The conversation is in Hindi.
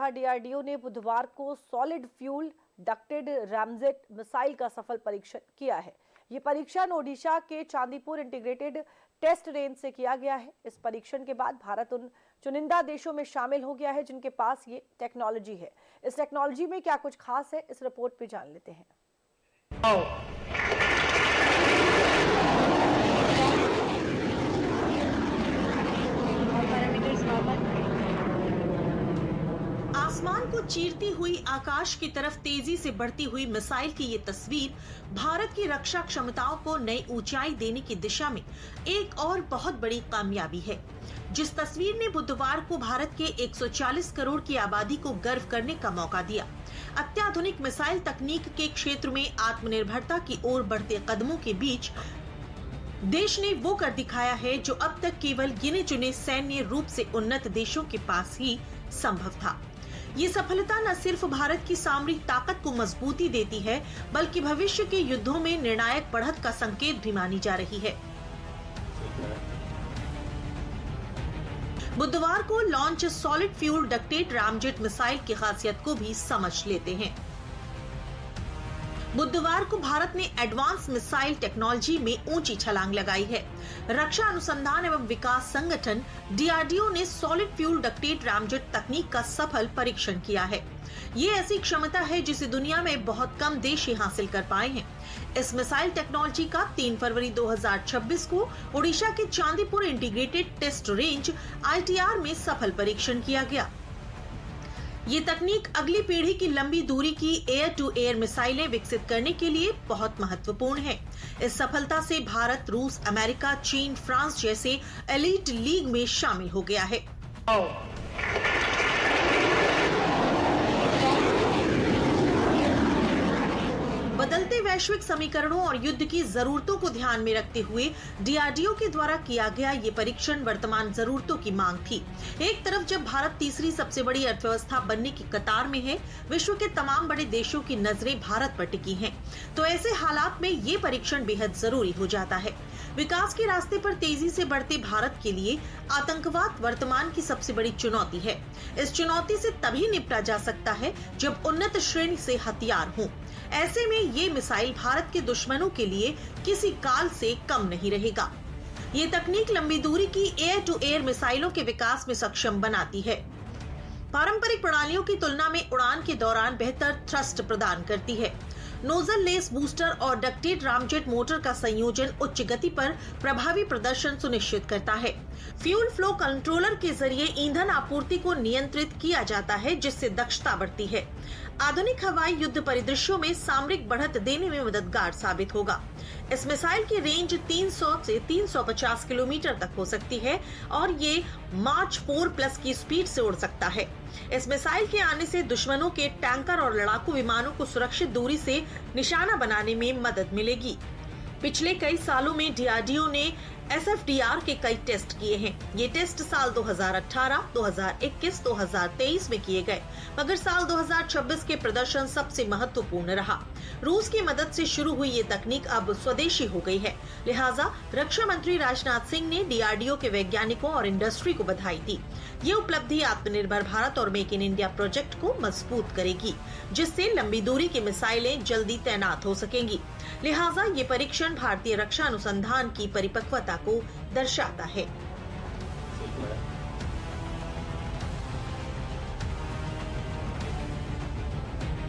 जहां डीआरडीओ ने बुधवार को solid fuel ducted ramjet missile का सफल परीक्षण किया है। ये परीक्षण ओडिशा के चांदीपुर इंटीग्रेटेड टेस्ट रेंज से किया गया है। इस परीक्षण के बाद भारत उन चुनिंदा देशों में शामिल हो गया है जिनके पास ये टेक्नोलॉजी है। इस टेक्नोलॉजी में क्या कुछ खास है, इस रिपोर्ट पे जान लेते हैं। आसमान को चीरती हुई आकाश की तरफ तेजी से बढ़ती हुई मिसाइल की ये तस्वीर भारत की रक्षा क्षमताओं को नई ऊंचाई देने की दिशा में एक और बहुत बड़ी कामयाबी है। जिस तस्वीर ने बुधवार को भारत के 140 करोड़ की आबादी को गर्व करने का मौका दिया। अत्याधुनिक मिसाइल तकनीक के क्षेत्र में आत्मनिर्भरता की ओर बढ़ते कदमों के बीच देश ने वो कर दिखाया है जो अब तक केवल गिने चुने सैन्य रूप से उन्नत देशों के पास ही संभव था। ये सफलता न सिर्फ भारत की सामरिक ताकत को मजबूती देती है, बल्कि भविष्य के युद्धों में निर्णायक बढ़त का संकेत भी मानी जा रही है। बुधवार को launch solid fuel ducted ramjet missile की खासियत को भी समझ लेते हैं। बुधवार को भारत ने एडवांस मिसाइल टेक्नोलॉजी में ऊंची छलांग लगाई है। रक्षा अनुसंधान एवं विकास संगठन डीआरडीओ ने सॉलिड फ्यूल डक्टेड रामजेट तकनीक का सफल परीक्षण किया है। ये ऐसी क्षमता है जिसे दुनिया में बहुत कम देश ही हासिल कर पाए हैं। इस मिसाइल टेक्नोलॉजी का 3 फरवरी 2026 को ओडिशा के Chandipur integrated test range ITR में सफल परीक्षण किया गया। ये तकनीक अगली पीढ़ी की लंबी दूरी की एयर टू एयर मिसाइलें विकसित करने के लिए बहुत महत्वपूर्ण है। इस सफलता से भारत, रूस, अमेरिका, चीन, फ्रांस जैसे एलीट लीग में शामिल हो गया है। बदलते वैश्विक समीकरणों और युद्ध की जरूरतों को ध्यान में रखते हुए डीआरडीओ के द्वारा किया गया ये परीक्षण वर्तमान जरूरतों की मांग थी। एक तरफ जब भारत तीसरी सबसे बड़ी अर्थव्यवस्था बनने की कतार में है, विश्व के तमाम बड़े देशों की नजरें भारत पर टिकी हैं, तो ऐसे हालात में ये परीक्षण बेहद जरूरी हो जाता है। विकास के रास्ते पर तेजी से बढ़ते भारत के लिए आतंकवाद वर्तमान की सबसे बड़ी चुनौती है। इस चुनौती से तभी निपटा जा सकता है जब उन्नत श्रेणी से हथियार हों। ऐसे में ये मिसाइल भारत के दुश्मनों के लिए किसी काल से कम नहीं रहेगा। ये तकनीक लंबी दूरी की एयर टू एयर मिसाइलों के विकास में सक्षम बनाती है। पारंपरिक प्रणालियों की तुलना में उड़ान के दौरान बेहतर थ्रस्ट प्रदान करती है। नोजल लेस बूस्टर और डक्टेड रामजेट मोटर का संयोजन उच्च गति पर प्रभावी प्रदर्शन सुनिश्चित करता है। फ्यूल फ्लो कंट्रोलर के जरिए ईंधन आपूर्ति को नियंत्रित किया जाता है, जिससे दक्षता बढ़ती है। आधुनिक हवाई युद्ध परिदृश्यों में सामरिक बढ़त देने में मददगार साबित होगा। इस मिसाइल की रेंज 300 से 350 किलोमीटर तक हो सकती है और ये मार्च 4+ की स्पीड से उड़ सकता है। इस मिसाइल के आने से दुश्मनों के टैंकर और लड़ाकू विमानों को सुरक्षित दूरी से निशाना बनाने में मदद मिलेगी। पिछले कई सालों में डीआरडीओ ने SFDR के कई टेस्ट किए हैं। ये टेस्ट साल 2018, 2021, 2023 में किए गए, मगर साल 2026 के प्रदर्शन सबसे महत्वपूर्ण रहा। रूस की मदद से शुरू हुई ये तकनीक अब स्वदेशी हो गई है। लिहाजा रक्षा मंत्री राजनाथ सिंह ने डीआरडीओ के वैज्ञानिकों और इंडस्ट्री को बधाई दी। ये उपलब्धि आत्मनिर्भर भारत और मेक इन इंडिया प्रोजेक्ट को मजबूत करेगी, जिससे लंबी दूरी की मिसाइलें जल्दी तैनात हो सकेंगी। लिहाजा ये परीक्षण भारतीय रक्षा अनुसंधान की परिपक्वता को दर्शाता है।